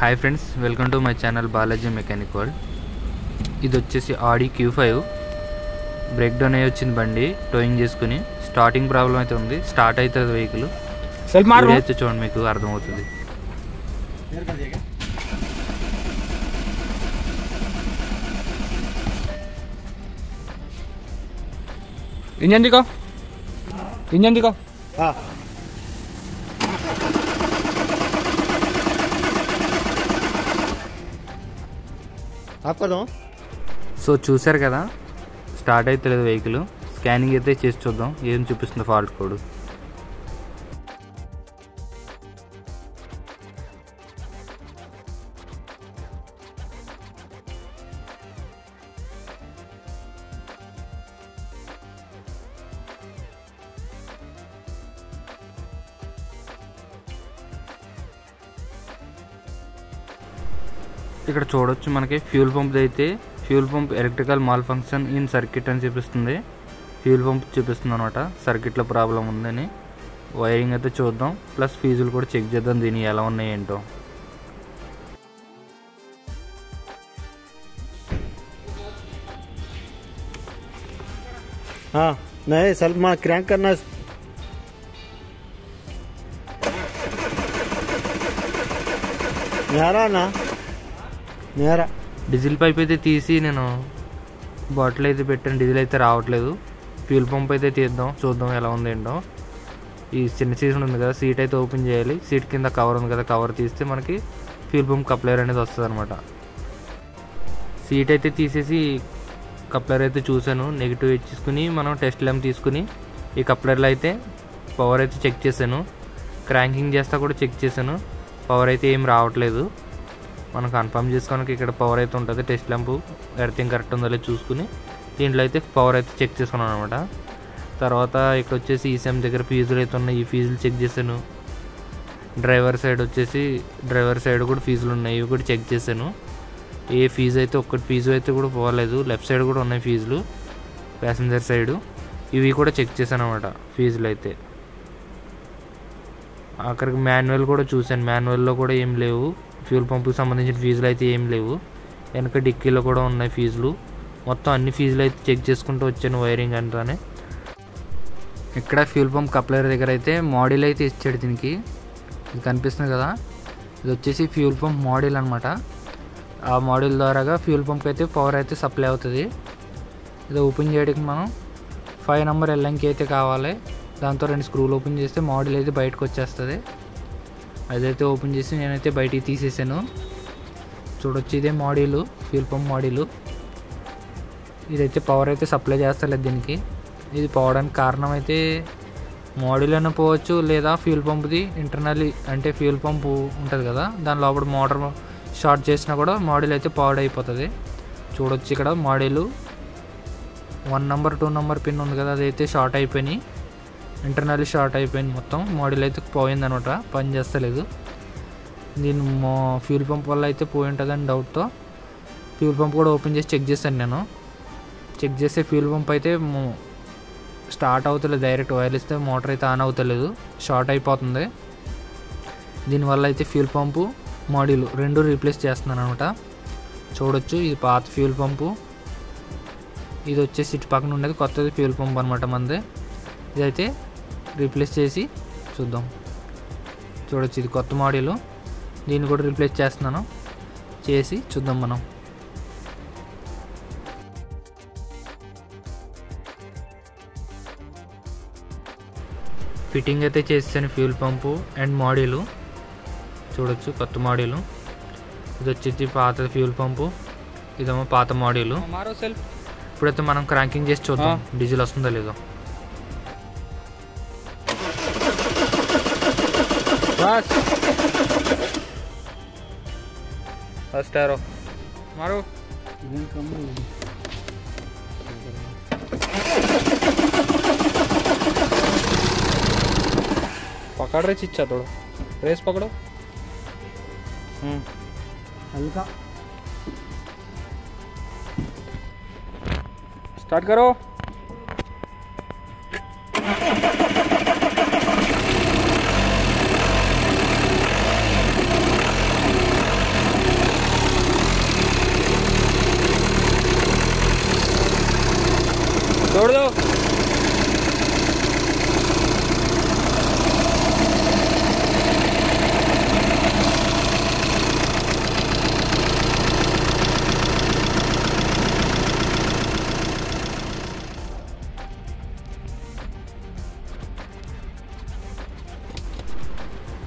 Hi friends, welcome to my channel Balaji mechanic world. ఇది వచ్చేసి ఆడి Q5 break down అయ్యి వచ్చింది బండి టోయింగ్ చేసుకుని. స్టార్టింగ్ ప్రాబ్లం అయితే ఉంది, స్టార్ట్ అవుతుంది వెహికల్. అయితే చూడండి, మీకు అర్థమవుతుంది. इंजन दिखाओ, इंजन दिखाओ. हाँ आपका दो. సో చూసారు కదా, స్టార్ట్ అవుతలేదు వెహికల్. స్కానింగ్ అయితే చేసి చూద్దాం ఏం చూపిస్తుంది ఫాల్ట్ కోడ్. ఇక్కడ చూడొచ్చు, మనకి ఫ్యూల్ పంప్ అయితే fuel pump electrical mall function in circuit అని చూపిస్తుంది. ఫ్యూల్ పంప్ చూపిస్తుంది అనమాట, సర్క్యూట్లో ప్రాబ్లం ఉందని. వైరింగ్ అయితే చూద్దాం, ప్లస్ ఫీజులు కూడా చెక్ చేద్దాం దీని ఎలా ఉన్నాయి ఏంటో. हाँ नहीं सलमा क्रैंक करना. नेहरा ना नेहरा. డీజిల్ పైప్ అయితే తీసి నేను బాటిల్ అయితే పెట్టాను, డీజిల్ అయితే రావట్లేదు. ఫ్యూల్ పంప్ అయితే తీద్దాం, చూద్దాం ఎలా ఉంది ఏంటో. ఈ చిన్న సీజన్ ఉంది కదా, సీట్ అయితే ఓపెన్ చేయాలి. సీట్ కింద కవర్ ఉంది కదా, కవర్ తీస్తే మనకి ఫ్యూల్ పంప్ కప్లర్ అనేది వస్తుంది అనమాట. సీట్ అయితే తీసేసి కప్లర్ అయితే చూశాను, నెగిటివ్ ఇచ్చేసుకుని మనం టెస్ట్ ల్యాంప్ తీసుకుని ఈ కప్లర్లో అయితే పవర్ అయితే చెక్ చేశాను. క్రాంకింగ్ చేస్తా కూడా చెక్ చేశాను, పవర్ అయితే ఏం రావట్లేదు. మనం కన్ఫర్మ్ చేసుకోవడానికి ఇక్కడ పవర్ అయితే ఉంటుంది. టెస్ట్ ల్యాంప్ ఎర్తింగ్ కరెక్ట్ ఉందో లేదో చూసుకుని దీంట్లో అయితే పవర్ అయితే చెక్ చేసుకున్నాను అనమాట. తర్వాత ఇక్కడ వచ్చేసి ఈసీఎం దగ్గర ఫీజులు అయితే ఉన్నాయి, ఈ ఫీజులు చెక్ చేశాను. డ్రైవర్ సైడ్ కూడా ఫీజులు ఉన్నాయి, ఇవి కూడా చెక్ చేశాను. ఏ ఫీజు అయితే ఒక్కటి ఫీజు అయితే కూడా పోలేదు. లెఫ్ట్ సైడ్ కూడా ఉన్నాయి ఫీజులు, ప్యాసింజర్ సైడు. ఇవి కూడా చెక్ చేశాను అనమాట ఫీజులు అయితే. అక్కడికి మాన్యువల్ కూడా చూశాను, మాన్యువల్లో కూడా ఏం లేవు. ఫ్యూల్ పంపుకి సంబంధించిన ఫీజులు అయితే ఏం లేవు. వెనక డిక్కీలో కూడా ఉన్నాయి ఫీజులు. మొత్తం అన్ని ఫీజులు అయితే చెక్ చేసుకుంటూ వచ్చాను వైరింగ్ అంతానే. ఇక్కడ ఫ్యూల్ పంప్ కప్లర్ దగ్గర అయితే మోడల్ అయితే ఇచ్చాడు దీనికి. ఇది కనిపిస్తుంది కదా, ఇది వచ్చేసి ఫ్యూల్ పంప్ మోడల్ అనమాట. ఆ మోడల్ ద్వారాగా ఫ్యూల్ పంప్ అయితే పవర్ అయితే సప్లై అవుతుంది. ఇది ఓపెన్ చేయడానికి మనం 5 నెంబర్ ఎల్ఎంకి అయితే కావాలి. దాంతో 2 స్క్రూలు ఓపెన్ చేస్తే మోడల్ అయితే బయటకు వచ్చేస్తుంది. అదైతే ఓపెన్ చేసి నేనైతే బయటికి తీసేసాను. చూడొచ్చు, ఇదే మోడలు, ఫ్యూల్ పంప్ మోడలు. ఇదైతే పవర్ అయితే సప్లై చేస్తలేదు దీనికి. ఇది పోవడానికి కారణం అయితే మోడల్ అయినా పోవచ్చు, లేదా ఫ్యూల్ పంప్ది ఇంటర్నల్లీ అంటే ఫ్యూల్ పంపు ఉంటుంది కదా, దాని లోపల మోటార్ షార్ట్ చేసినా కూడా మోడల్ అయితే పాడైపోతుంది. చూడొచ్చు, ఇక్కడ మోడలు 1 నెంబర్ 2 నెంబర్ పిన్ ఉంది కదా, అదైతే షార్ట్ అయిపోయినాయి. ఇంటర్నల్లీ షార్ట్ అయిపోయింది మొత్తం. మోడల్ అయితే పోయింది అనమాట, పని చేస్తలేదు. దీని ఫ్యూల్ పంప్ వల్ల అయితే పోయి ఉంటుందని డౌట్తో ఫ్యూల్ పంప్ కూడా ఓపెన్ చేసి చెక్ చేశాను నేను. చెక్ చేస్తే ఫ్యూల్ పంప్ అయితే స్టార్ట్ అవుతలేదు. డైరెక్ట్ వైర్ ఇస్తే మోటార్ అయితే ఆన్ అవుతలేదు, షార్ట్ అయిపోతుంది. దీనివల్ల అయితే ఫ్యూల్ పంపు మోడల్ 2 రీప్లేస్ చేస్తున్నాను అనమాట. చూడొచ్చు, ఇది పాత ఫ్యూల్ పంపు, ఇది వచ్చేసి ఇటు పక్కన ఉండేది కొత్తది ఫ్యూల్ పంప్ అనమాట మనది. ఇదైతే రీప్లేస్ చేసి చూద్దాం. చూడొచ్చు, ఇది కొత్త మోడల్, దీన్ని కూడా రీప్లేస్ చేస్తున్నాను. చేసి చూద్దాం మనం. ఫిట్టింగ్ అయితే చేసాను ఫ్యూల్ పంపు అండ్ మోడలు. చూడొచ్చు, కొత్త మోడలు. ఇది వచ్చేసి పాత ఫ్యూల్ పంపు, ఇదేమో పాత మోడలు. ఇప్పుడైతే మనం క్రాంకింగ్ చేసి చూద్దాం డీజిల్ వస్తుందో లేదో. फर्स्ट एरो मारो. पकड़ रहे चिच्चा, थोड़ा रेस पकड़ो. हल्का स्टार्ट करो. छोड़ दो।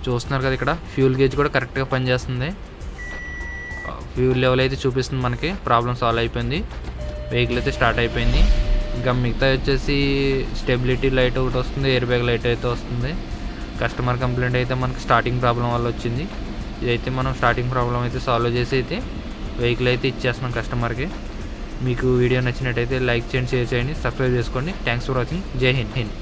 చూస్తున్నారు కదా ఇక్కడ ఫ్యూల్ గేజ్ కూడా కరెక్ట్గా పనిచేస్తుంది. ఫ్యూల్ లెవెల్ అయితే చూపిస్తుంది మనకి. ప్రాబ్లం సాల్వ్ అయిపోయింది. వెహికల్ అయితే స్టార్ట్ అయిపోయింది. ఇంకా మిగతా వచ్చేసి స్టెబిలిటీ లైట్ ఒకటి వస్తుంది, ఎయిర్ బ్యాగ్ లైట్ అయితే వస్తుంది. కస్టమర్ కంప్లైంట్ అయితే మనకి స్టార్టింగ్ ప్రాబ్లం వల్ల వచ్చింది. ఇదైతే మనం స్టార్టింగ్ ప్రాబ్లం అయితే సాల్వ్ చేసి అయితే వెహికల్ అయితే ఇచ్చేస్తున్నాం కస్టమర్కి. మీకు వీడియో నచ్చినట్టయితే లైక్ చేయండి, షేర్ చేయండి, సబ్స్క్రైబ్ చేసుకోండి. Thanks for watching. జై హింద్.